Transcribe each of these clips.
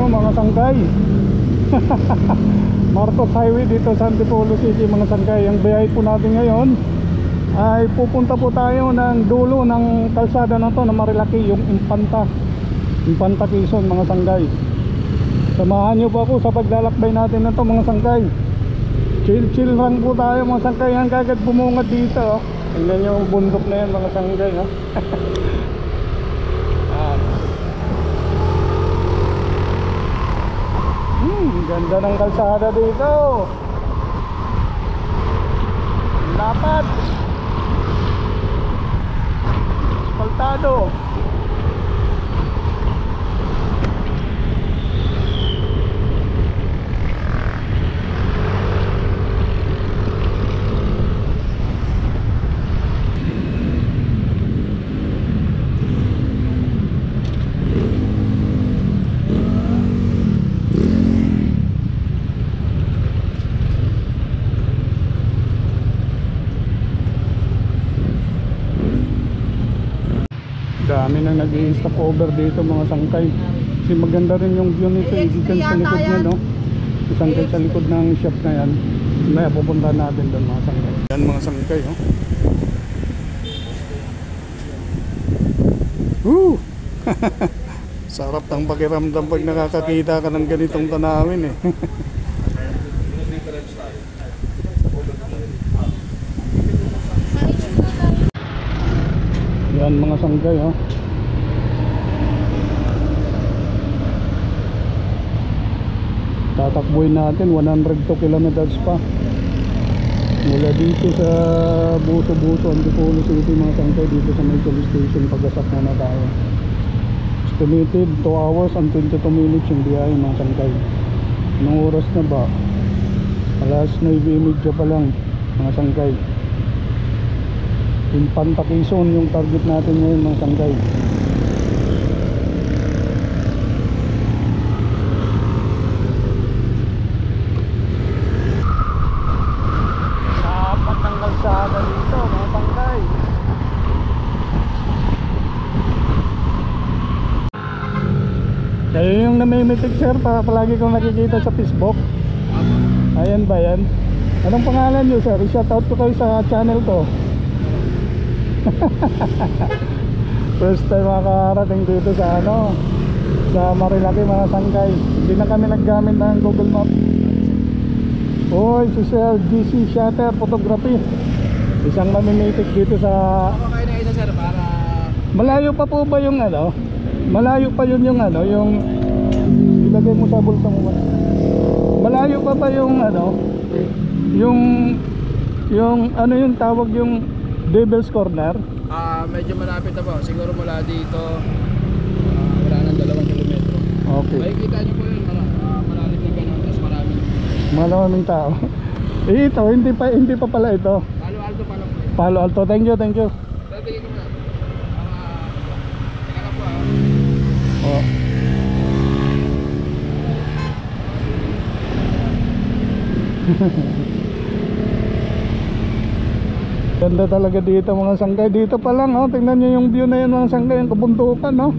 mga sangkay. Marcos Highway dito sa Antipolo City mga sangkay. Ang biyahe po natin ngayon ay pupunta po tayo ng dulo ng kalsada na to na Marilaki, yung Infanta Quezon mga sangkay. Samahan nyo po ako sa paglalakbay natin na to mga sangkay. Chill lang po tayo mga sangkay. Yan kagad bumungad dito oh. Tingnan nyo yung bundok na yan mga sangkay oh. Ganda ng kalsada dito. Lapad asfaltado. Dami nang nag-i-stop over dito mga sangkay. Kasi maganda rin yung view nito. Dyan sa likod niya no. Sangkay sa likod ng shop na yan. May pupunta natin doon mga sangkay. Yan mga sangkay oh. Woo! Sarap ng pakiramdam pag nakakakita ka ng ganitong tanawin eh. Yan mga sangkay oh. Tatakbuhin natin 102 kilometers pa mula dito sa Buso Antipolo City mga sangkay. Dito sa may police station pag-asap na tayo. Estimated 2 hours and 22 minutes yung biyahe mga sangkay. Anong oras na ba? Alas 9:30 pa lang mga sangkay. Infanta Quezon yung target natin ngayon mga sangkay. Dapat ng kalsada dito mga sangkay. Kayo yung namimitik sir, palagi kong nakikita sa Facebook. Ayan ba yan? Anong pangalan nyo sir? I-shout out ko kayo sa channel ko. First time makakarating dito sa sa Marilaki mga sangkay. Hindi na kami naggamit ng Google Map. Oy, si Sir GC Shutter Photography. Isang namimitik dito sa malayo pa po ba yung malayo pa yun yung yung ilagay mo sa bulsa mo. Malayo pa ba yung yung yung tawag yung Devil's Corner? Medyo malapit na po. Siguro mula dito wala nang 2 kilometro. Okay. Makikita nyo po yun. Malalim na gano'n. Tapos maraming tao. Ito, hindi pa pala ito. Palo Alto pa lang po yun. Palo Alto. Thank you. Tingin ko na. Teka lang po Oh. Ganda talaga dito mga sangkay. Dito pa lang tingnan nyo yung view na yan mga sangkay. Yung kabundukan yan.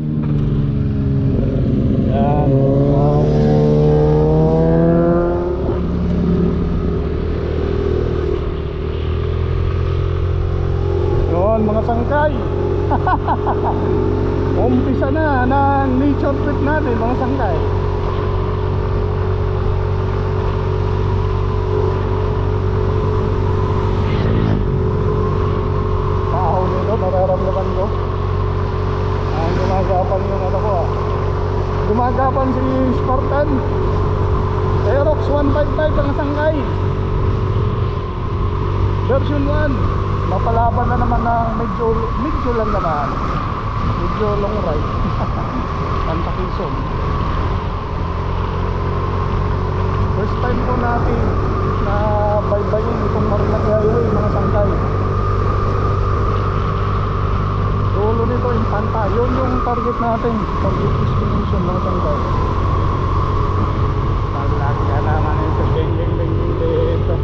Wow. Yun mga sangkay. Umpisa na ng nature trip natin mga sangkay. Nararamdaman ko gumagapan yung gumagapan si Spartan Aerox 155 ang sangkay version 1. Mapalaban na naman ng medyo lang naman, medyo long ride. Infanta Quezon. First time po natin na baybayin itong Marilaki Highway mga sangkay. Dulo nito Infanta, yun yung target natin, target destination mga sangkay. Palagi ka naman ito, geng dito.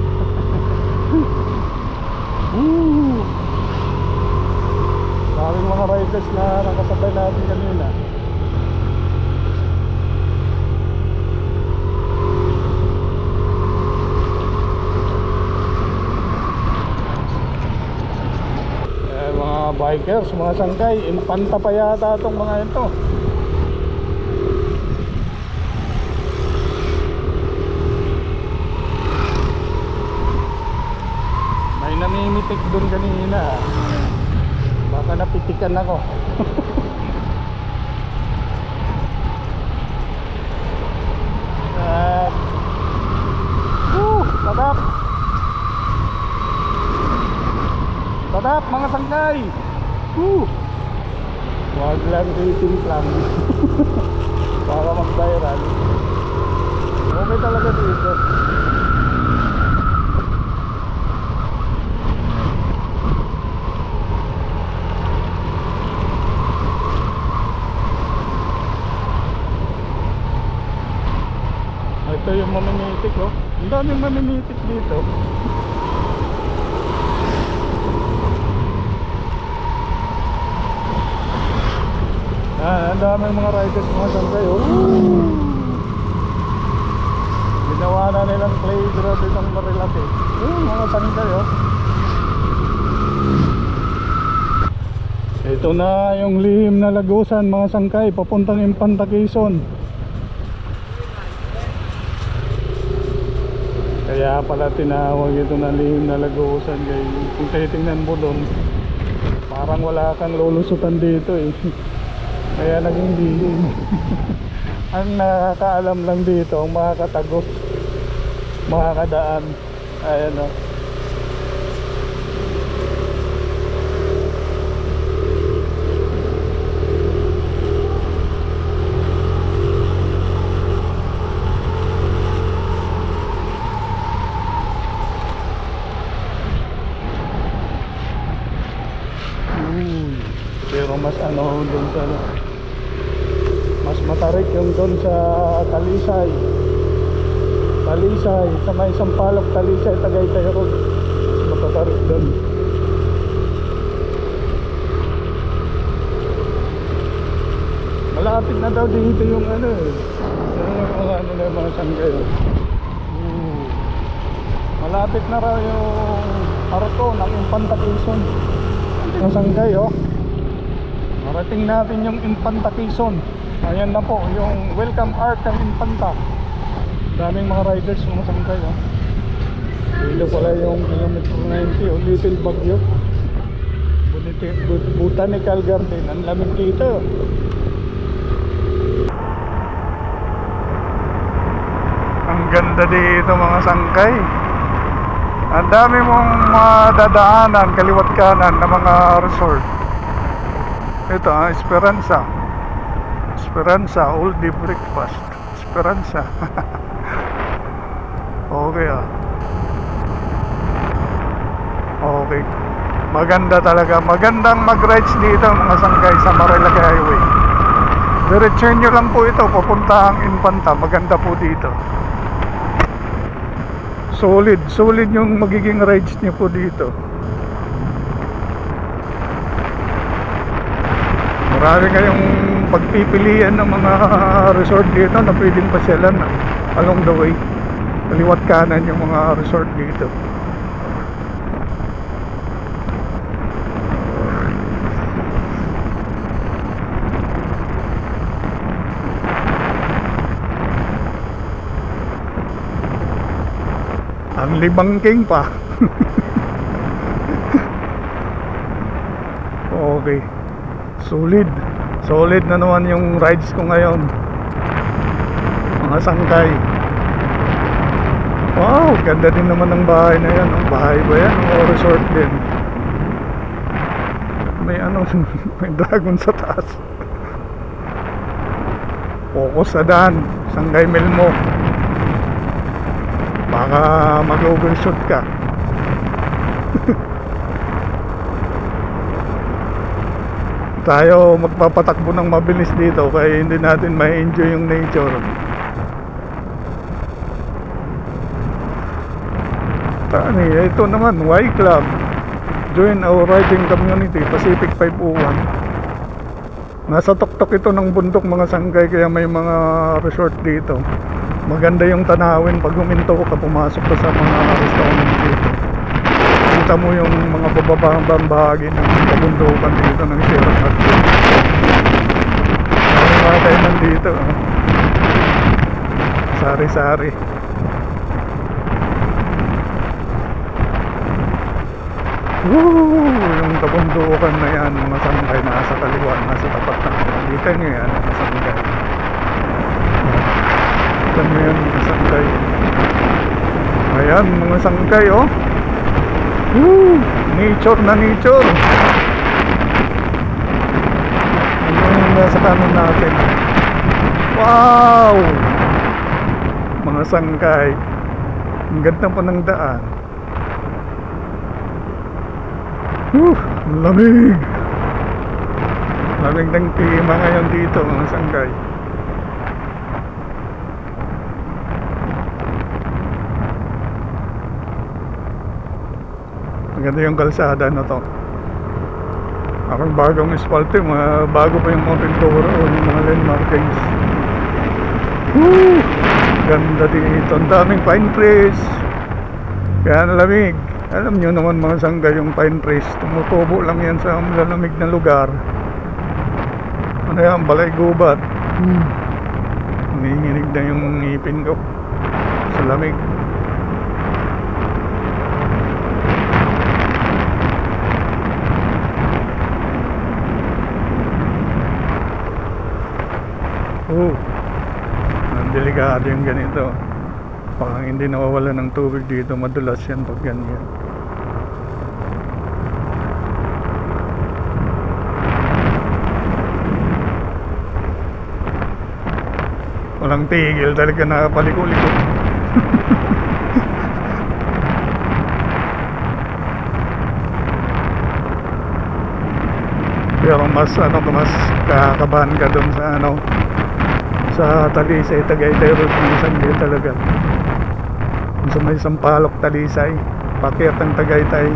Maraming mga riders na nakasabay natin kanina. bikers, mga sangkay. Impanta pa yata itong mga ito. May namimitik dun kanina. Baka napitikan ako. At sadap. Sadap mga sangkay. Wag lang rating lang. Para mag-viral. Okay talaga dito. Ito yung mamimitik, oh. Ang daming mamimitik dito. Ang daming mga riders, mga sangkay, oh. Ginawa na nilang playground itong Marilaki. Mga sangkay, oh. Ito na yung lihim na lagusan, mga sangkay, papuntang Impanta, Quezon. Kaya pala tinawag ito na lihim na lagusan, kaya kung titingnan mo doon, parang wala kang lulusutan dito eh. Kaya naging lihim. Ang nakakaalam lang dito ang mga katagos, mga kadaan. Ayan o. Pero mas ano doon sa mas matarik yung doon sa Talisay sa may Sampaloc, Talisay, Tagaytay Road. Mas matatarik doon. Malapit na daw dito yung ano eh, yung ano na mga sangkay. Malapit na raw yung Arco ng Impanta, Quezon. Yung sangkay, oh. Marating natin yung Impanta, Quezon. Ayan na po yung welcome arc ng Impanta. Daming mga riders, mga sangkay, oh. Dito pala yung kilometer 90, oh, Little Baguio Botanical Garden. Ang lamig dito. Ang ganda dito, mga sangkay. Ang dami mong madadaanan kaliwat kanan ng mga resort. Ito, Esperanza Oldie Breakfast. Esperanza. Okay, ah. Okay. Maganda talaga. Magandang mag-rides dito, mga sangkay, sa Marilaki Highway. Diretso nyo lang po ito papuntang Infanta. Maganda po dito. Solid yung magiging rides nyo po dito. Marami kayong pagpipilian ng mga resort dito na pwedeng pasyalan along the way. Kaliwat kanan yung mga resort dito. Ang libangking pa. Okay. Solid na naman yung rides ko ngayon, mga sangkay. Wow, ganda din naman ng bahay na yan. Ang bahay ba yan? O resort din? May ano, may dragon sa taas. Focus sa daan, Sangay Melmo. Baka mag-overshoot ka. Tayo magpapatakbo ng mabilis dito kaya hindi natin ma-enjoy yung nature. Ito naman, Y Club. Join our riding community, Pacific 501. Nasa tuktok ito ng bundok, mga sangkay, kaya may mga resort dito. Maganda yung tanawin pag huminto ka, pumasok ka sa mga restaurant dito. Ang makikita mo yung mga bababang bahagi ng kabundukan dito ng Sierra Madre. May mga tayo nandito, sari-sari. Woo! Yung kabundukan na yan, mga sangkay nasa kaliwa, nasa tapat na. Nakita nyo yan, mga sangkay. Nakita nyo yan, mga sangkay. Ayan, mga sangkay, oh. Woo! Nature na nature. Ano yung nasa kanan natin? Wow! Mga sangkay. Ang ganda po ng daan. Lamig. Lamig ng klima ngayon dito, mga sangkay. Maganda yung kalsada na to. Parang bagong asphalt, mga bago pa yung mga pintura o yung mga lane markings. Ganda dito. Ang daming pine trees. Kaya lamig. Alam nyo naman mga sangga, yung pine trees, tumutubo lang yan sa malamig na lugar. Ano yan, balay gubat. Nanginginig na yung ngipin ko sa lamig. Ang delikado yung ganito. Parang hindi nawawala ng tubig dito, madulas yan pag ganyan. Walang tigil, talaga nakapaliko-liko. Pero mas kakabahan ka dun sa sa Talisay, Tagaytay Road, minsan din talaga. Sa may Sampaloc, Talisay, pakyat ng Tagaytay.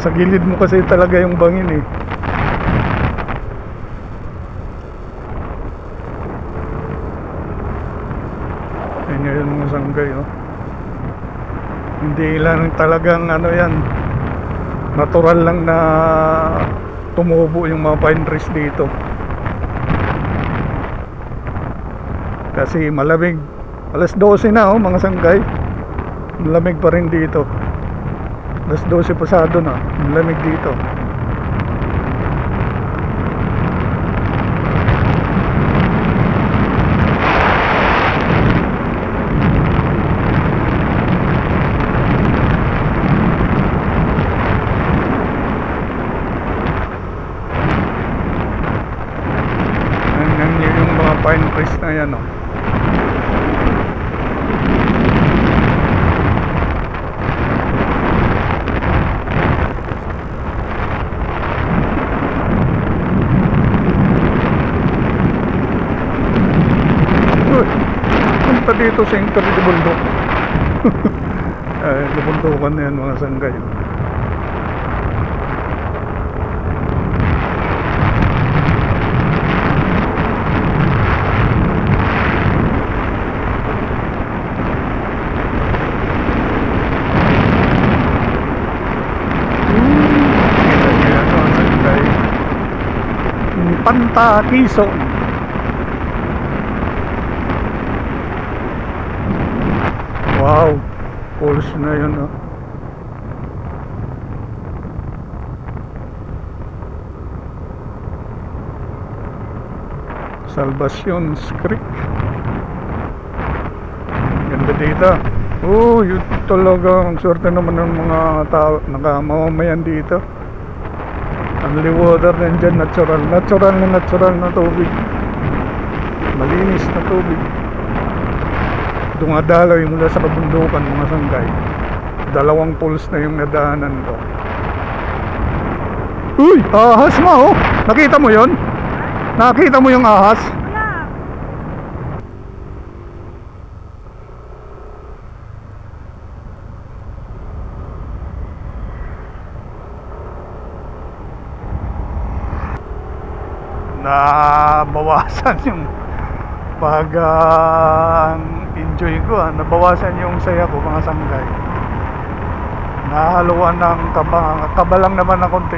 Sa gilid mo kasi talaga yung bangin eh. Ayan yung mga sanggay, oh. Hindi lang talagang yan, natural lang na tumubo yung mga pine trees dito. Kasi malamig. Alas 12 na, mga sanggay. Malamig pa rin dito. Alas 12 pasado na, malamig dito. Yung mga pine trees na yan, oh. Punta dito sa Incredible Bundok. Nabundukan na yan, mga sanggay. Panta, Quezon. Wow, falls na yun, oh. Salvacion Creek. Ganda dito. Yun talaga, ang swerte naman ng mga tao, nakamamayan dito. Only water nandyan, natural na tubig. Malinis na tubig. Dumadaloy mula sa kabundukan, mga sanggay. 2 pools na yung nadaanan ko. Uy! Ahas mo, oh! Nakita mo yon? Nakita mo yung ahas? Nabawasan yung enjoy ko, nabawasan yung saya ko, mga sanggay. nahaluan ng kaba lang naman na konti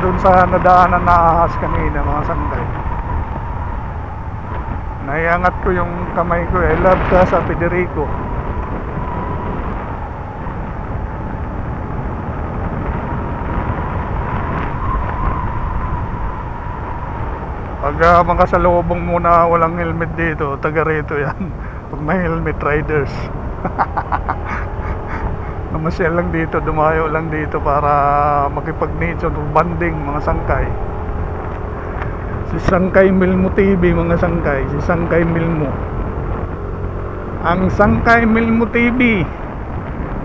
dun sa nadaanan na ahas kanina, mga sangkay. Naiangat ko yung kamay ko, I love ka sa Federico. Pag makasalubong muna walang helmet dito, taga rito yan. Pag may helmet, riders. Namasyal lang dito, dumayo lang dito para makipag-nature banding, mga sangkay. Si Sangkay Milmo TV, mga sangkay. Si Sangkay Milmo. Ang Sangkay Milmo TV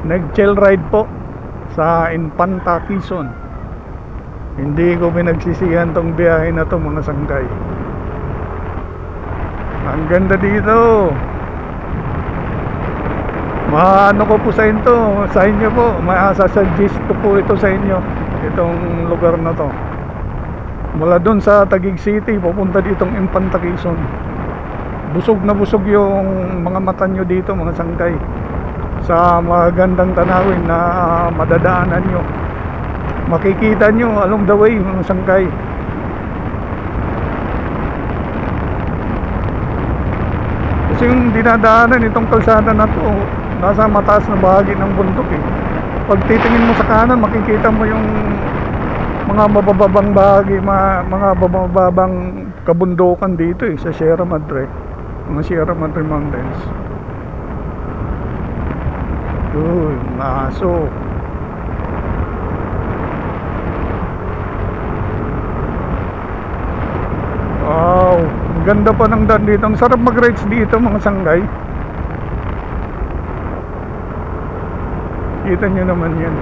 nag-chill ride po sa Infanta, Quezon. Hindi ko pinagsisihan tong biyahe na to, mga sangkay. Ang ganda dito. Maano ko po sa inyo po, masasuggest ko po ito sa inyo, itong lugar na to. Mula dun sa Taguig City pupunta ditong Infanta, Quezon. Busog na busog yung mga mata nyo dito, mga sangkay, sa magandang tanawin na madadaanan nyo. Makikita nyo along the way, mga sangkay. Kasi yung dinadaanan itong kalsada na to, nasa mataas na bahagi ng bundok eh. Pag titingin mo sa kanan, makikita mo yung mga mabababang bahagi, mga mabababang kabundukan dito eh, sa Sierra Madre, mga Sierra Madre Mountains. Uy, mga aso. Wow, ang ganda pa ng daan dito. Ang sarap mag-rides dito, mga sangkay. Kita nyo naman yan.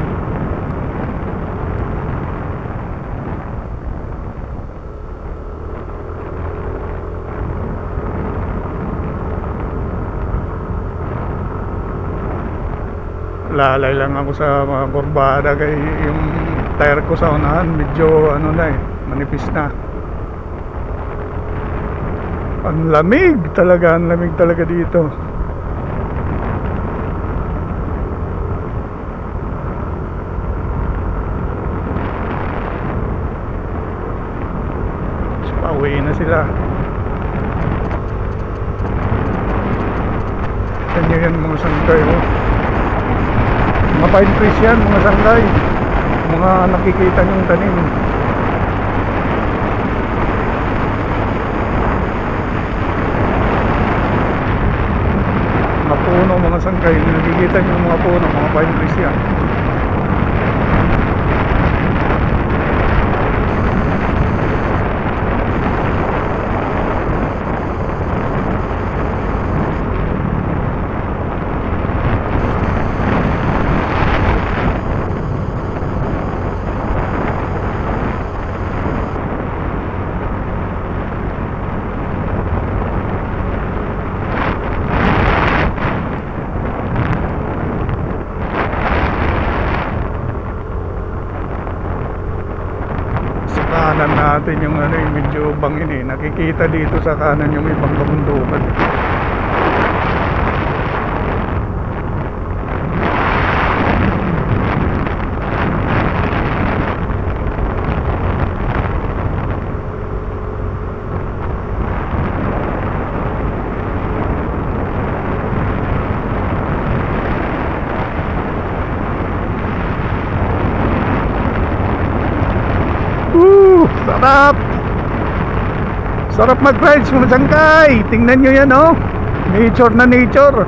Lalay lang ako sa mga kurbada kay yung tire ko sa unahan medyo ano na eh, manipis na. Ang lamig talaga dito. Pauwi na sila. Ganyan mga sangkay oh. Mga pine trees yan, mga sangkay. Mga nakikita nyong tanim. Mga puno, mga sangkay. Nakikita nyo mga puno, mga pine trees yan. Kanan natin yung ano yung medyo bangin eh. Nakikita dito sa kanan yung ibang kabundukan. Sarap! Sarap mag-rides, mga sangkay. Tingnan nyo yan oh. Nature na nature.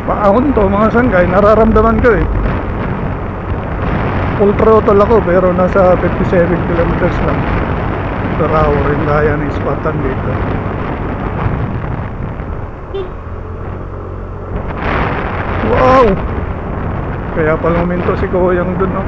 Paahon to, mga sangkay. Nararamdaman ko eh. Full throttle ako pero nasa 57 kilometers lang per hour yung kaya ng ispatan dito. Wow! Kaya pala huminto si Koyang dun no?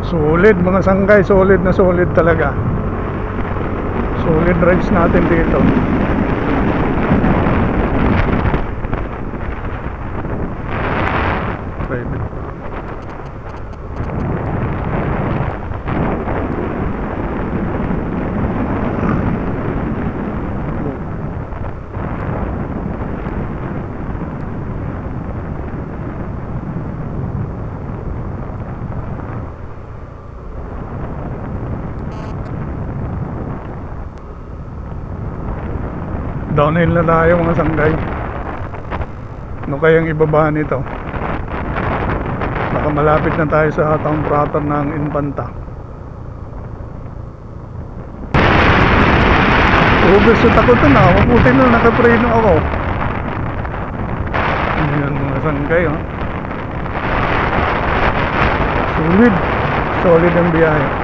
Solid mga sangkay, solid na solid talaga. Solid rides natin dito. Private. Downhill na tayo mga sanggay. Ano kayang ibaba nito? Baka malapit na tayo sa town proper ng Infanta. Overshoot ako ito na. Mabuti na nakapreno ako. Ayan mga sanggay, oh. Solid. Solid ang biyahe.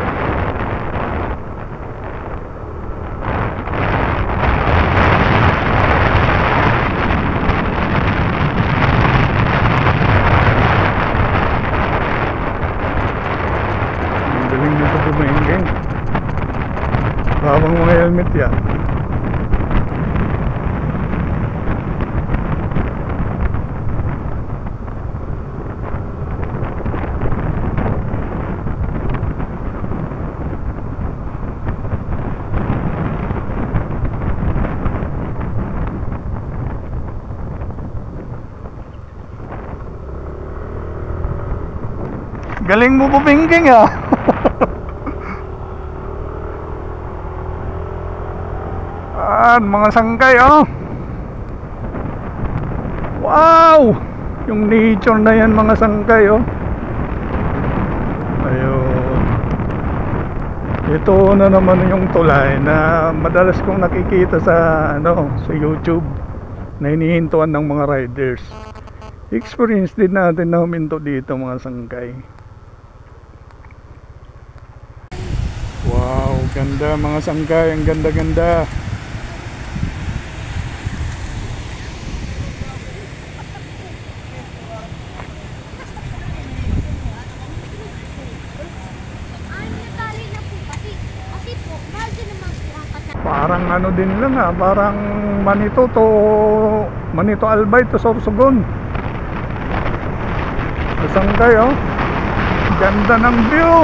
Habang mga helmet yan. Galing mo po pingking ah. Mga sangkay, oh. Wow, yung nature na yan mga sangkay, oh. Ayun. Ito na naman yung tulay na madalas kong nakikita sa sa YouTube na hinihintuan ng mga riders. Experience din natin na huminto dito mga sangkay. Wow, ganda mga sangkay, ang ganda-ganda. Parang din lang ah, parang Manito Albay to Sorsogon. Sangkay, oh. Ganda ng view.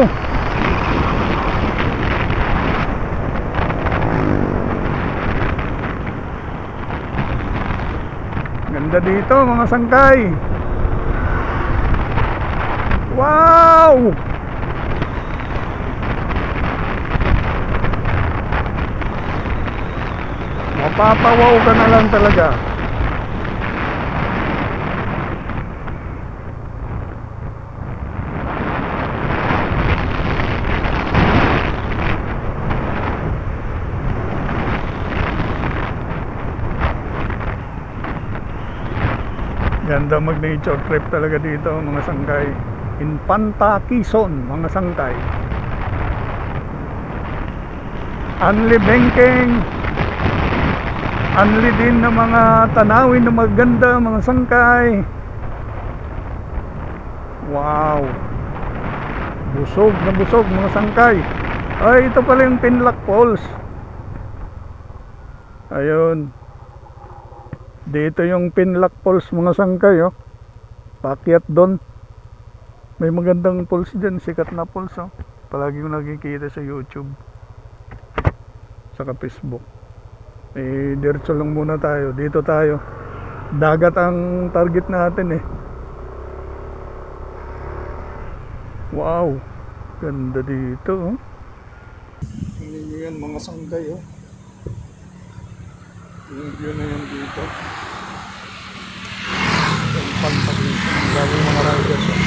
Ganda dito mga sangkay. Wow! Mapapawaw ka na lang talaga. Ganda mag nature trip talaga dito mga sangkay. Infanta, Quezon mga sangkay. Anli Bengkeng. Anli din na mga tanawin na maganda mga sangkay. Wow, busog na busog mga sangkay. Ay, ito pala yung Pinlock Falls. Ayun, dito yung Pinlock Falls mga sangkay, oh. Paakyat doon. May magandang falls dyan, sikat na falls, oh. Palagi ko nakikita sa YouTube saka Facebook. Diretso lang muna tayo. Dito tayo. Dagat ang target natin eh. Wow, ganda dito, oh. Tingnan nyo yan mga sangkay, oh. Yung view na yan dito. Yung pantag dito. Ang daming mga riders, oh.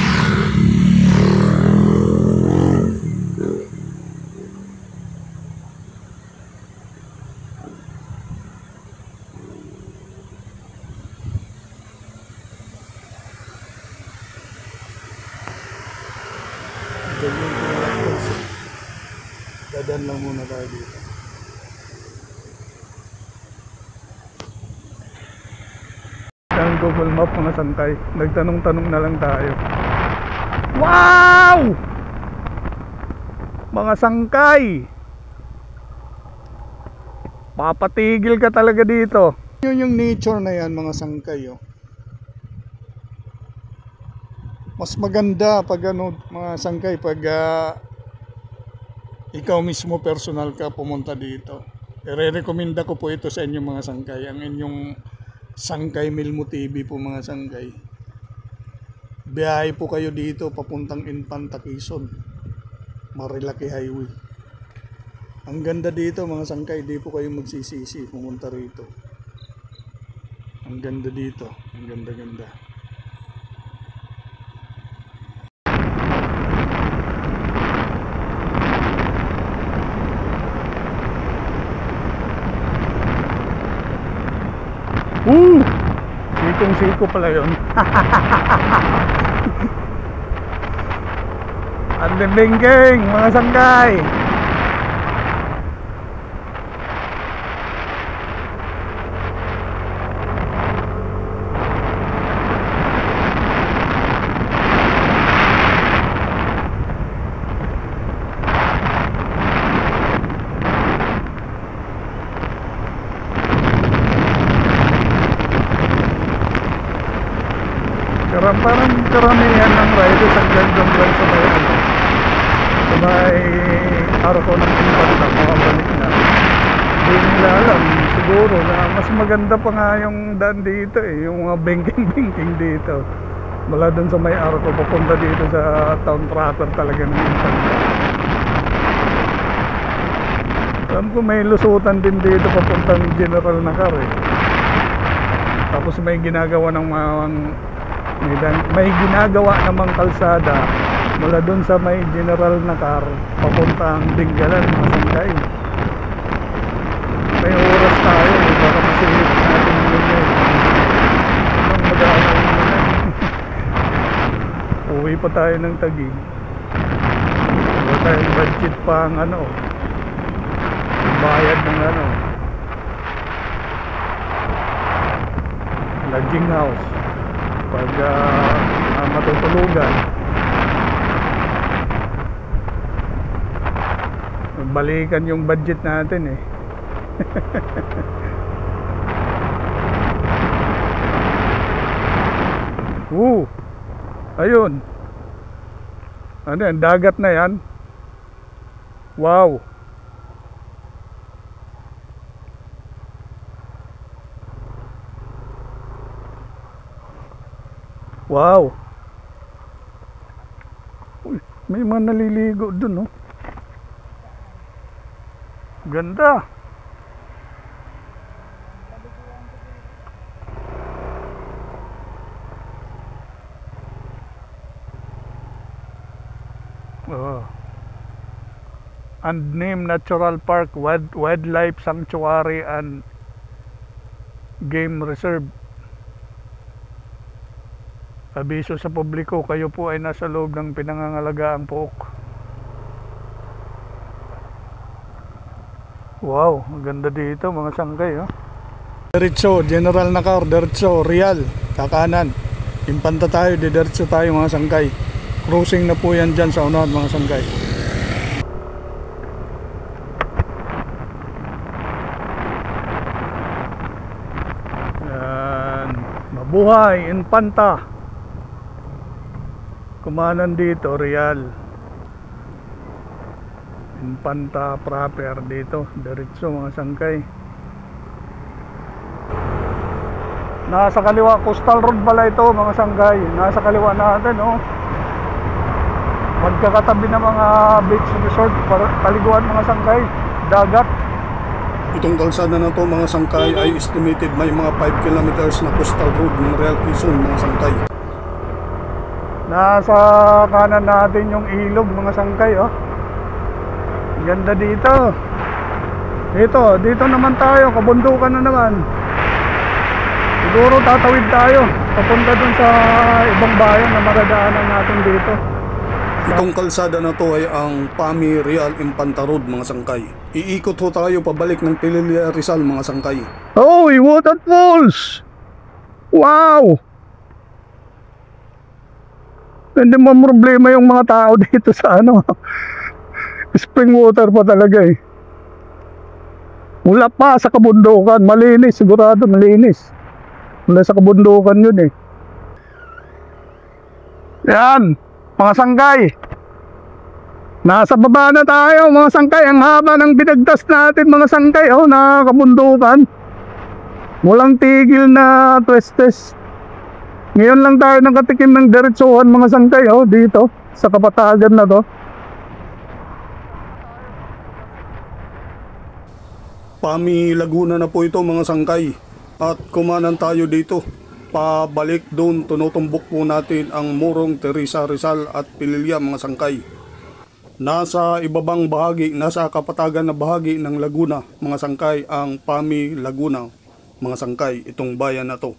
Dadan lang muna tayo dito. Ang Google Map mga sangkay. Nagtanong-tanong na lang tayo. Wow! Mga sangkay. Papatigil ka talaga dito. Yun yung nature na yan, mga sangkay. Oh. Mas maganda pag ano, mga sangkay, pag ikaw mismo personal ka pumunta dito. I-recommenda ko po ito sa inyong mga sangkay. Ang inyong Sangkay Milmo TV po, mga sangkay. Biyahe po kayo dito papuntang Infanta, Quezon. Marilaki Highway. Ang ganda dito, mga sangkay, di po kayo magsisisi pumunta rito. Ang ganda dito, ang ganda-ganda. Sikong-siko pala yun. Ang limbingging, mga sangkay. Parang karamihan ng riders ang gandang lang sa may ano, sa may arko ng Infanta, makabalik na. Hindi nila alam siguro na mas maganda pa nga yung daan dito yung mga banking dito mula dun sa may arko papunta dito sa town proper talaga ng Infanta. Alam ko may lusutan din dito papuntang General Nakar tapos may ginagawa ng mga may ginagawa namang kalsada mula dun sa may General Nakar papuntang Dingalan, mga sangkay. May oras tayo, baka masilip natin yun. Anong mag-aaral muna? Uwi pa tayo ng Taguig. Wala tayong budget pa ang ano, bayad ng ano, lodging house pag matutulugan. Balikan yung budget natin ayun, ano yan, dagat na yan. Wow. Wow. Uy, may mga naliligo dun, oh. Ganda. Oh. Unnamed Natural Park, Wildlife Sanctuary and Game Reserve. Abiso sa publiko, kayo po ay nasa loob ng pinangangalagaan pook. Wow, ang ganda dito, mga sangkay, oh. Diretso, General Nakar, diretso, Real, kakanan. Infanta tayo, diretso tayo, mga sangkay. Cruising na po yan dyan sa unahan, mga sangkay. Yan, mabuhay, Infanta. Kumanan dito, Real. Infanta proper dito, diretso, mga sangkay. Nasa kaliwa, coastal road pala ito, mga sangkay. Nasa kaliwa natin, oh. Magkakatabi ng mga beach resort, paliguan, mga sangkay, dagat. Itong kalsada na to, mga sangkay, ay estimated may mga 5 kilometers na coastal road ng Real Quezon, mga sangkay. Nasa kanan natin yung ilog, mga sangkay, oh. Ganda dito. Dito naman tayo, kabundukan na naman. Siguro tatawid tayo papunta dun sa ibang bayan na maradaanan natin dito. Itong kalsada na to ay ang PAMI Real Infanta Road, mga sangkay. Iikot ho tayo pabalik ng Pililla Rizal, mga sangkay. Hoy, waterfalls! Wow! Hindi mo problema yung mga tao dito sa ano. Spring water pa talaga eh. Mula pa sa kabundukan, malinis, sigurado malinis. Mula sa kabundukan yun eh. Yan, mga sangkay. Nasa baba na tayo mga sangkay. Ang haba ng binagtas natin mga sangkay. Oh, na kabundukan. Walang tigil na twistes. Ngayon lang tayo nakatikim ng diretsuhan mga sangkay. Oh, dito sa kapatagan na to. Pami Laguna na po ito mga sangkay. At kumanan tayo dito. Pabalik doon, tunutumbok po natin ang Morong Teresa Rizal at Pililya mga sangkay. Nasa ibabang bahagi, nasa kapatagan na bahagi ng Laguna mga sangkay ang Pami Laguna mga sangkay, itong bayan na to.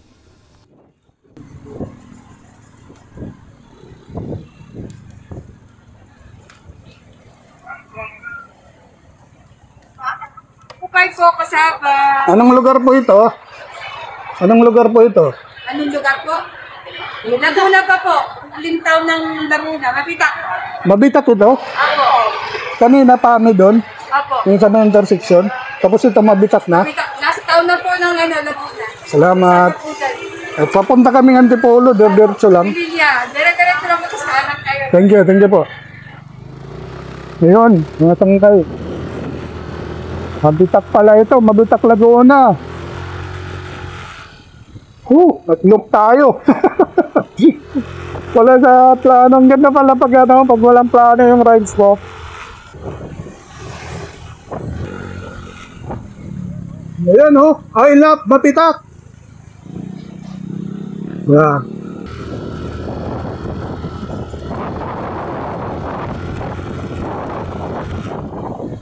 Upay po kasaba. Anong lugar po ito? Anong lugar po ito? Anong lugar po? Laguna pa po. Lintaw ng Laguna. Mabitak. Mabitak ito? Apo. Kanina Pami doon, Apo. yung sa may intersection. Tapos ito mabitak na. Mabitak. Last town na po ng Laguna. Salamat. At papunta kaming Antipolo, diretso lang. Pililya. Dire-diretso lang po sa anak kayo. Thank you po. Ngayon, mga sangkay. Mabitak pala ito, Mabitak Laguna. Nag-loop tayo. Wala sa plano. Ang ganda pala pag walang plano yung rides mo. Ayan oh, I love Mabitak. Yan.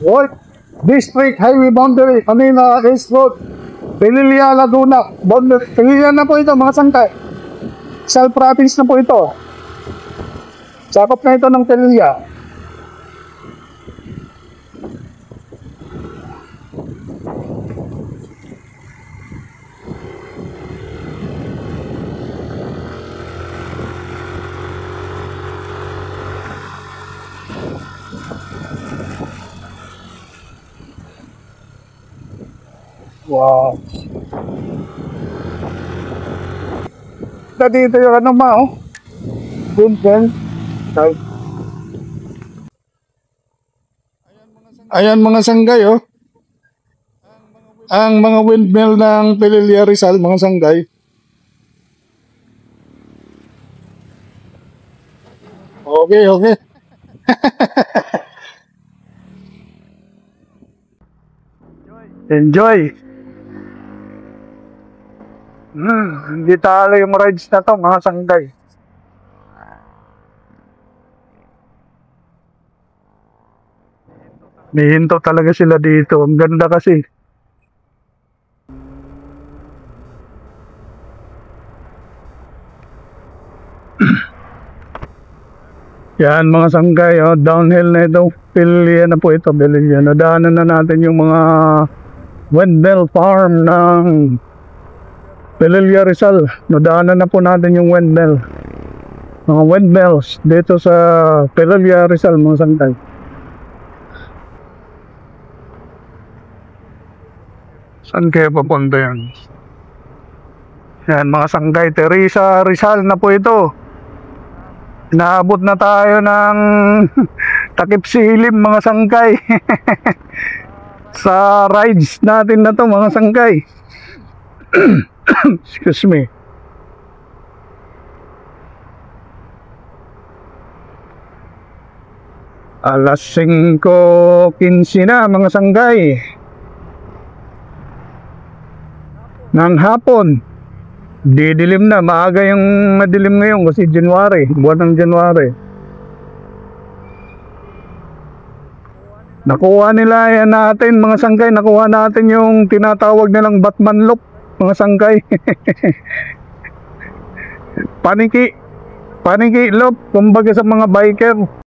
What? District Highway Boundary, Manila East Road, Pililya, Laguna. Pililya na po ito mga sangkay. Self-province na po ito. Sakop na ito ng Pililya. Wow. Dito yung ano ma, oh. Vincent. Ayan mga sanggay, oh. Ang mga windmill ng Pililya Rizal, mga sanggay. Okay. Enjoy. Hindi talo yung rides na to mga sanggay. May hinto talaga sila dito. Ang ganda kasi. Yan mga sanggay, oh, downhill na ito. Pililya na po ito. Pililya. Nadaanan na natin yung mga windmill farm ng Pililya Rizal. Nadaanan na po natin yung windmill. Mga windmills dito sa Pililya Rizal mga sanggay. Saan kaya papunta yan? Yan mga sanggay, Teresa Rizal na po ito. Naabot na tayo ng takip silim mga sanggay. Sa rides natin na to mga sanggay. Excuse me. Alas 5:15 na mga sanggay ng hapon. Didilim na, maaga yung madilim ngayon kasi January, buwan ng January. Nakuha nila yan natin mga sanggay, nakuha natin yung tinatawag nilang Batman look mga sanggay. Paniki look kumbaga sa mga biker.